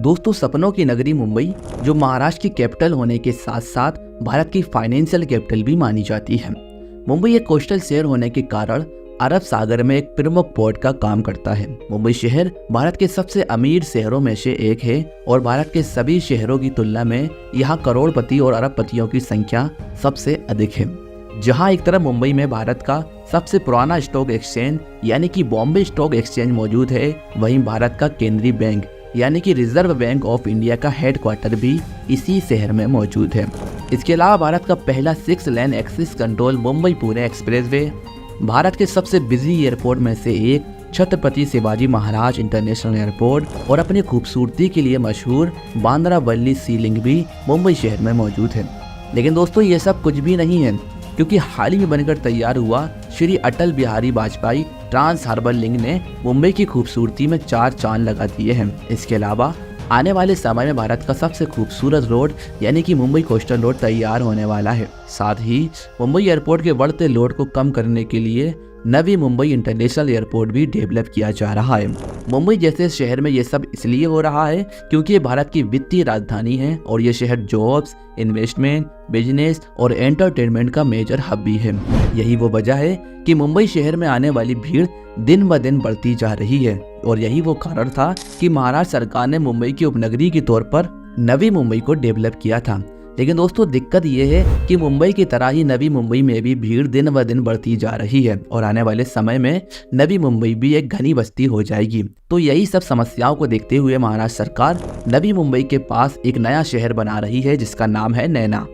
दोस्तों, सपनों की नगरी मुंबई, जो महाराष्ट्र की कैपिटल होने के साथ साथ भारत की फाइनेंशियल कैपिटल भी मानी जाती है। मुंबई एक कोस्टल शहर होने के कारण अरब सागर में एक प्रमुख पोर्ट का काम करता है। मुंबई शहर भारत के सबसे अमीर शहरों में से एक है और भारत के सभी शहरों की तुलना में यहाँ करोड़पति और अरबपतियों की संख्या सबसे अधिक है। जहाँ एक तरफ मुंबई में भारत का सबसे पुराना स्टॉक एक्सचेंज यानी कि बॉम्बे स्टॉक एक्सचेंज मौजूद है, वहीं भारत का केंद्रीय बैंक यानी कि रिजर्व बैंक ऑफ इंडिया का हेडक्वार्टर भी इसी शहर में मौजूद है। इसके अलावा भारत का पहला 6 lane access control Mumbai Pune expressway, Bharat के सबसे बिजी एयरपोर्ट में से एक छत्रपति शिवाजी महाराज इंटरनेशनल एयरपोर्ट और अपनी खूबसूरती के लिए मशहूर बांद्रा वल्ली सी लिंक भी मुंबई शहर में मौजूद है। लेकिन दोस्तों, ये सब कुछ भी नहीं है, क्योंकि हाल ही में बनकर तैयार हुआ Shri Atal Bihari Vajpayee trans harbour link ने मुंबई की खूबसूरती में 4 चांद लगा दिए हैं। इसके अलावा आने वाले समय में भारत का सबसे खूबसूरत रोड यानी कि मुंबई कोस्टल रोड तैयार होने वाला है। साथ ही मुंबई एयरपोर्ट के बढ़ते लोड को कम करने के लिए नवी मुंबई इंटरनेशनल एयरपोर्ट भी डेवलप किया जा रहा है। मुंबई जैसे शहर में ये सब इसलिए हो रहा है क्योंकि ये भारत की वित्तीय राजधानी है और ये शहर जॉब्स, इन्वेस्टमेंट, बिजनेस और एंटरटेनमेंट का मेजर हब भी है। यही वो वजह है कि मुंबई शहर में आने वाली भीड़ दिन ब दिन बढ़ती जा रही है और यही वो कारण था कि महाराष्ट्र सरकार ने मुंबई की उपनगरी के तौर पर नवी मुंबई को डेवलप किया था। लेकिन दोस्तों, दिक्कत ये है कि मुंबई की तरह ही नवी मुंबई में भी भीड़ दिन ब दिन बढ़ती जा रही है और आने वाले समय में नवी मुंबई भी एक घनी बस्ती हो जाएगी। तो यही सब समस्याओं को देखते हुए महाराष्ट्र सरकार नवी मुंबई के पास एक नया शहर बना रही है जिसका नाम है नैना।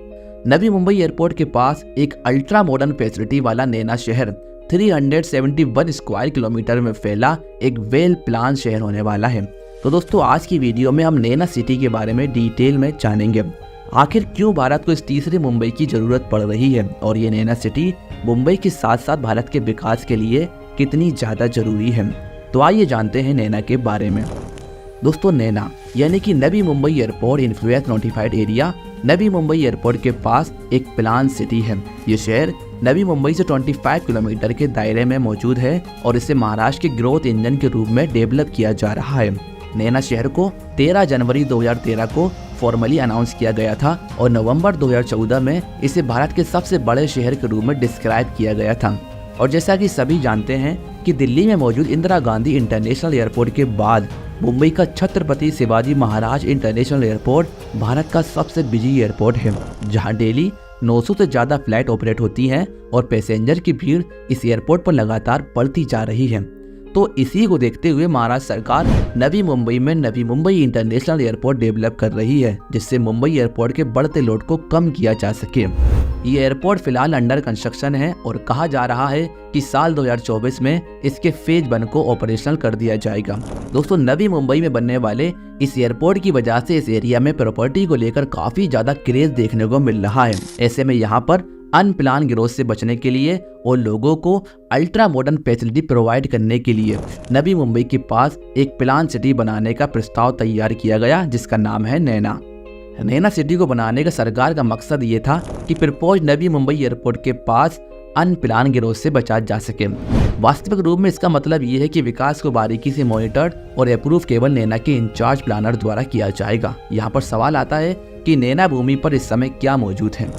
नवी मुंबई एयरपोर्ट के पास एक अल्ट्रा मॉडर्न फैसिलिटी वाला नैना शहर 371 स्क्वायर किलोमीटर में फैला एक वेल प्लान शहर होने वाला है। तो दोस्तों, आज की वीडियो में हम नैना सिटी के बारे में डिटेल में जानेंगे। आखिर क्यों भारत को इस तीसरे मुंबई की जरूरत पड़ रही है और ये नैना सिटी मुंबई के साथ साथ भारत के विकास के लिए कितनी ज्यादा जरूरी है। तो आइए जानते हैं नैना के बारे में। दोस्तों, नैना यानी कि Navi Mumbai airport influence notified area Navi Mumbai airport के पास एक प्लान सिटी है। ये शहर नवी मुंबई से 25 किलोमीटर के दायरे में मौजूद है और इसे महाराष्ट्र के ग्रोथ इंजन के रूप में डेवलप किया जा रहा है। नैना शहर को 13 जनवरी 2013 को फॉर्मली अनाउंस किया गया था और नवंबर 2014 में इसे भारत के सबसे बड़े शहर के रूप में डिस्क्राइब किया गया था। और जैसा कि सभी जानते हैं कि दिल्ली में मौजूद इंदिरा गांधी इंटरनेशनल एयरपोर्ट के बाद मुंबई का छत्रपति शिवाजी महाराज इंटरनेशनल एयरपोर्ट भारत का सबसे बिजी एयरपोर्ट है, जहां डेली 900 से ज़्यादा फ्लाइट ऑपरेट होती हैं और पैसेंजर की भीड़ इस एयरपोर्ट पर लगातार बढ़ती जा रही है। तो इसी को देखते हुए महाराष्ट्र सरकार नवी मुंबई में Navi Mumbai international airport develop कर रही है, जिससे मुंबई एयरपोर्ट के बढ़ते लोड को कम किया जा सके। ये एयरपोर्ट फिलहाल अंडर कंस्ट्रक्शन है और कहा जा रहा है कि साल 2024 में इसके फेज 1 को ऑपरेशनल कर दिया जाएगा। दोस्तों, नवी मुंबई में बनने वाले इस एयरपोर्ट की वजह से इस एरिया में प्रॉपर्टी को लेकर काफी ज्यादा क्रेज देखने को मिल रहा है। ऐसे में यहाँ पर अनप्लान ग्रोथ से बचने के लिए और लोगों को अल्ट्रा मॉडर्न फैसिलिटी प्रोवाइड करने के लिए नवी मुंबई के पास एक प्लान सिटी बनाने का प्रस्ताव तैयार किया गया, जिसका नाम है नैना। नैना सिटी को बनाने का सरकार का मकसद ये था कि प्रपोज नवी मुंबई एयरपोर्ट के पास अनप्लान ग्रोथ से बचा जा सके। वास्तविक रूप में इसका मतलब ये है कि विकास को बारीकी से मॉनिटर्ड और अप्रूव केवल नैना के इंचार्ज प्लानर द्वारा किया जाएगा। यहाँ पर सवाल आता है कि नैना भूमि पर इस समय क्या मौजूद है।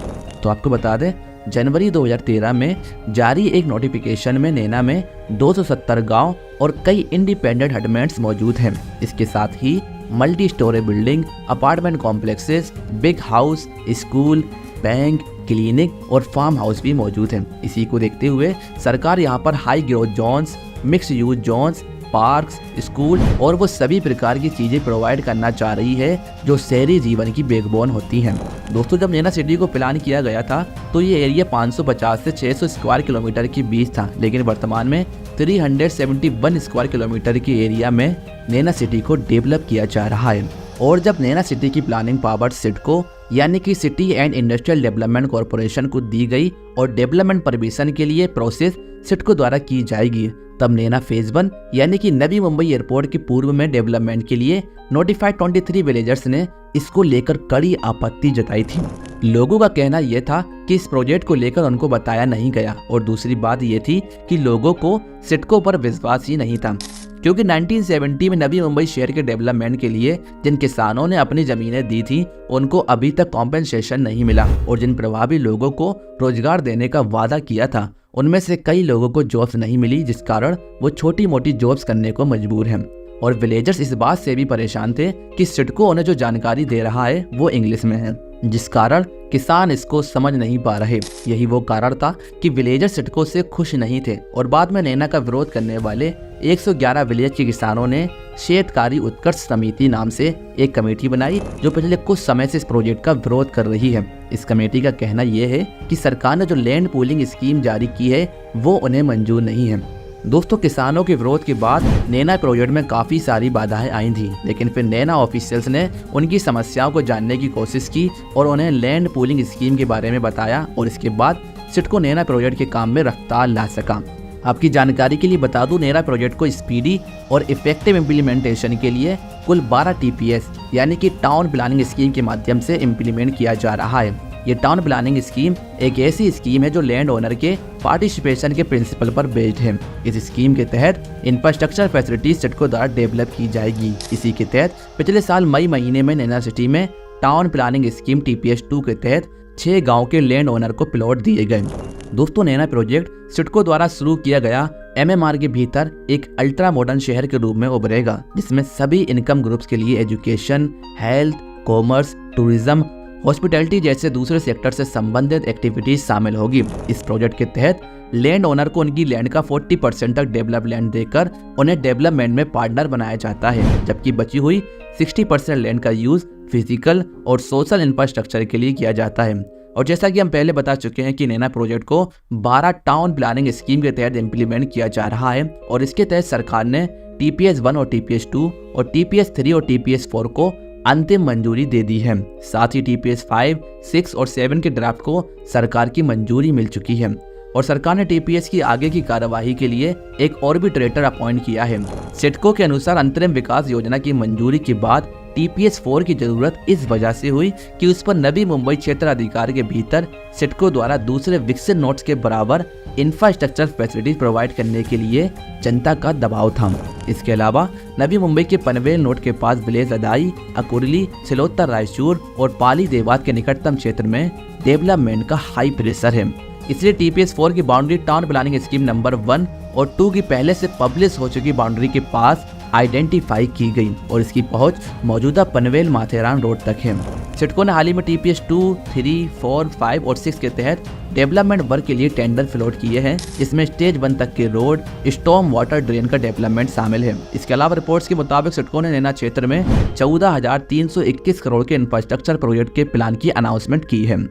तो आपको बता दें, जनवरी 2013 में जारी एक नोटिफिकेशन में नैना में 270 गांव और कई इंडिपेंडेंट हटमेंट्स मौजूद हैं। इसके साथ ही multi storey building, apartment complexes, big house, school, bank, clinic और फार्म हाउस भी मौजूद हैं। इसी को देखते हुए सरकार यहाँ पर high growth zones, mix use zones, parks, school और वो सभी प्रकार की चीज़ें प्रोवाइड करना चाह रही है जो शहरी जीवन की बैकबोन होती हैं। दोस्तों, जब नैना सिटी को प्लान किया गया था तो ये एरिया 550 से 600 स्क्वायर किलोमीटर के बीच था, लेकिन वर्तमान में 371 स्क्वायर किलोमीटर के एरिया में नैना सिटी को डेवलप किया जा रहा है। और जब नैना सिटी की प्लानिंग पावर सिडको यानी कि city and industrial development corporation को दी गई और डेवलपमेंट परमिशन के लिए प्रोसेस सिडको द्वारा की जाएगी, तब नैना फेज 1 यानी कि नवी मुंबई एयरपोर्ट के पूर्व में डेवलपमेंट के लिए नोटिफाइड 23 विलेजर्स ने इसको लेकर कड़ी आपत्ति जताई थी। लोगों का कहना यह था कि इस प्रोजेक्ट को लेकर उनको बताया नहीं गया और दूसरी बात यह थी कि लोगों को सिडको पर विश्वास ही नहीं था। क्योंकि 1970 में नवी मुंबई शहर के डेवलपमेंट के लिए जिन किसानों ने अपनी जमीनें दी थी उनको अभी तक कॉम्पेंसेशन नहीं मिला और जिन प्रभावी लोगों को रोजगार देने का वादा किया था उनमें से कई लोगों को जॉब्स नहीं मिली, जिस कारण वो छोटी मोटी जॉब्स करने को मजबूर हैं। और विलेजर्स इस बात से भी परेशान थे कि सिडको उन्हें जो जानकारी दे रहा है वो इंग्लिश में है, जिस कारण किसान इसको समझ नहीं पा रहे। यही वो कारण था कि विलेजर सिडको से खुश नहीं थे और बाद में नैना का विरोध करने वाले 111 विलेज के किसानों ने शेतकारी उत्कर्ष समिति नाम से एक कमेटी बनाई जो पिछले कुछ समय से इस प्रोजेक्ट का विरोध कर रही है। इस कमेटी का कहना यह है कि सरकार ने जो लैंड पूलिंग स्कीम जारी की है वो उन्हें मंजूर नहीं है। दोस्तों, किसानों के विरोध के बाद नैना प्रोजेक्ट में काफ़ी सारी बाधाएं आई थी, लेकिन फिर नैना ऑफिशियल्स ने उनकी समस्याओं को जानने की कोशिश की और उन्हें लैंड पूलिंग स्कीम के बारे में बताया और इसके बाद सिडको नैना प्रोजेक्ट के काम में रफ्तार ला सका। आपकी जानकारी के लिए बता दूं, नैना प्रोजेक्ट को स्पीडी और इफेक्टिव इम्प्लीमेंटेशन के लिए कुल 12 TPS यानी कि टाउन प्लानिंग स्कीम के माध्यम से इम्प्लीमेंट किया जा रहा है। ये टाउन प्लानिंग स्कीम एक ऐसी स्कीम है जो लैंड ओनर के पार्टिसिपेशन के प्रिंसिपल पर बेस्ड है। इस स्कीम के तहत इंफ्रास्ट्रक्चर फैसिलिटीज सिडको द्वारा डेवलप की जाएगी। इसी के तहत पिछले साल मई महीने में नैना सिटी में टाउन प्लानिंग स्कीम TPS 2 के तहत 6 गाँव के लैंड ओनर को प्लॉट दिए गए। दोस्तों, नैना प्रोजेक्ट सिडको द्वारा शुरू किया गया MMR के भीतर एक अल्ट्रा मॉडर्न शहर के रूप में उभरेगा, जिसमें सभी इनकम ग्रुप्स के लिए education, health, commerce, tourism, hospitality जैसे दूसरे सेक्टर से संबंधित एक्टिविटीज शामिल होगी। इस प्रोजेक्ट के तहत लैंड ओनर को उनकी लैंड का 40% तक डेवलप लैंड देकर उन्हें डेवलपमेंट में पार्टनर बनाया जाता है, जबकि बची हुई 60% लैंड का यूज फिजिकल और सोशल इंफ्रास्ट्रक्चर के लिए किया जाता है। और जैसा कि हम पहले बता चुके हैं कि नैना प्रोजेक्ट को 12 टाउन प्लानिंग स्कीम के तहत इम्प्लीमेंट किया जा रहा है और इसके तहत सरकार ने TPS 1 और TPS 2 और TPS 3 और TPS 4 को अंतिम मंजूरी दे दी है। साथ ही TPS 5, 6 और 7 के ड्राफ्ट को सरकार की मंजूरी मिल चुकी है और सरकार ने TPS की आगे की कार्यवाही के लिए एक आर्बिट्रेटर अपॉइंट किया है। सिडको के अनुसार अंतरिम विकास योजना की मंजूरी के बाद TPS 4 की जरूरत इस वजह से हुई कि उस पर नवी मुंबई क्षेत्र अधिकार के भीतर सिडको द्वारा दूसरे विकसित नोड्स के बराबर इंफ्रास्ट्रक्चर फैसिलिटीज प्रोवाइड करने के लिए जनता का दबाव था। इसके अलावा नवी मुंबई के पनवेल नोड के पास विलेज अदाई, अकुरली, सिलोत्तर रायचूर और पाली देवात के निकटतम क्षेत्र में डेवलपमेंट का हाई प्रेशर है। इसलिए TPS 4 की boundary town planning scheme number 1 और 2 की पहले से पब्लिश हो चुकी बाउंड्री के पास आइडेंटिफाई की गई और इसकी पहुंच मौजूदा पनवेल माथेरान रोड तक है। सिडको ने हाल ही में TPS 2, 3, 4, 5 और 6 के तहत डेवलपमेंट वर्क के लिए टेंडर फ्लोट किए हैं, जिसमें स्टेज 1 तक के रोड, स्टॉर्म वाटर ड्रेन का डेवलपमेंट शामिल है। इसके अलावा रिपोर्ट्स के मुताबिक सिडको ने नैना क्षेत्र में 14,321 करोड़ के इंफ्रास्ट्रक्चर प्रोजेक्ट के प्लान की अनाउंसमेंट की है।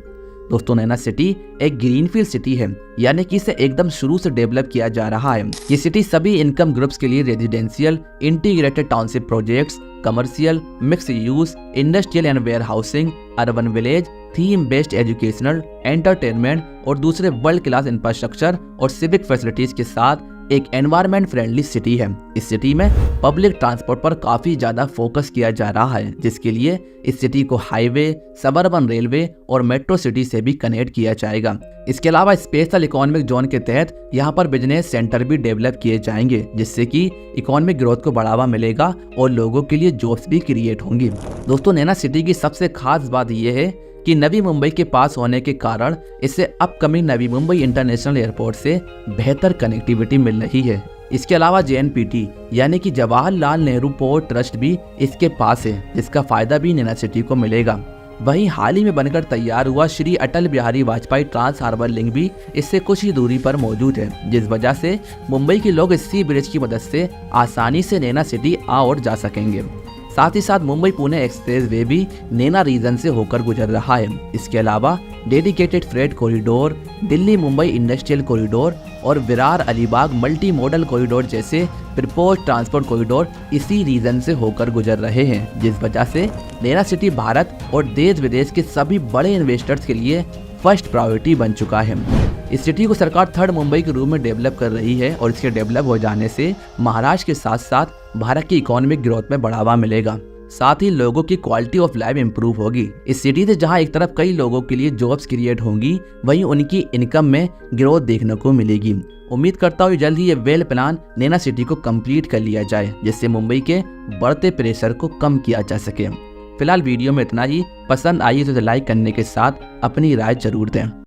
दोस्तों, नैना सिटी एक ग्रीनफील्ड सिटी है, यानी कि इसे एकदम शुरू से डेवलप किया जा रहा है। ये सिटी सभी इनकम ग्रुप्स के लिए residential, integrated township projects, commercial, mix use, industrial and warehousing, urban village, theme based educational, entertainment और दूसरे वर्ल्ड क्लास इंफ्रास्ट्रक्चर और सिविक फैसिलिटीज के साथ एक एनवायरमेंट फ्रेंडली सिटी है। इस सिटी में पब्लिक ट्रांसपोर्ट पर काफी ज्यादा फोकस किया जा रहा है, जिसके लिए इस सिटी को हाईवे, सबअर्बन रेलवे और मेट्रो सिटी से भी कनेक्ट किया जाएगा। इसके अलावा स्पेशल इकोनॉमिक जोन के तहत यहाँ पर बिजनेस सेंटर भी डेवलप किए जाएंगे, जिससे कि इकोनॉमिक ग्रोथ को बढ़ावा मिलेगा और लोगों के लिए जॉब्स भी क्रिएट होंगी। दोस्तों, नैना सिटी की सबसे खास बात यह है कि नवी मुंबई के पास होने के कारण इसे upcoming Navi Mumbai international airport से बेहतर कनेक्टिविटी मिल रही है। इसके अलावा JNPT यानी कि जवाहरलाल नेहरू पोर्ट ट्रस्ट भी इसके पास है, जिसका फायदा भी नैना सिटी को मिलेगा। वहीं हाल ही में बनकर तैयार हुआ Shri Atal Bihari Vajpayee trans harbour link भी इससे कुछ ही दूरी पर मौजूद है, जिस वजह से मुंबई के लोग इस सी ब्रिज की मदद से आसानी से नैना सिटी आ और जा सकेंगे। साथ ही साथ मुंबई पुणे एक्सप्रेस वे भी नैना रीजन से होकर गुजर रहा है। इसके अलावा dedicated freight corridor, Delhi Mumbai industrial corridor और Virar Alibag multi modal corridor जैसे प्रपोज ट्रांसपोर्ट कॉरिडोर इसी रीजन से होकर गुजर रहे हैं, जिस वजह से नैना सिटी भारत और देश विदेश के सभी बड़े इन्वेस्टर्स के लिए फर्स्ट प्रायोरिटी बन चुका है। इस सिटी को सरकार थर्ड मुंबई के रूप में डेवलप कर रही है और इसके डेवलप हो जाने से महाराष्ट्र के साथ साथ भारत की इकोनॉमिक ग्रोथ में बढ़ावा मिलेगा। साथ ही लोगों की क्वालिटी ऑफ लाइफ इंप्रूव होगी। इस सिटी से जहां एक तरफ कई लोगों के लिए जॉब्स क्रिएट होंगी, वहीं उनकी इनकम में ग्रोथ देखने को मिलेगी। उम्मीद करता हूँ जल्द ही ये वेल प्लान नैना सिटी को कंप्लीट कर लिया जाए, जिससे मुंबई के बढ़ते प्रेशर को कम किया जा सके। फिलहाल वीडियो में इतना ही। पसंद आई तो लाइक करने के साथ अपनी राय जरूर दें।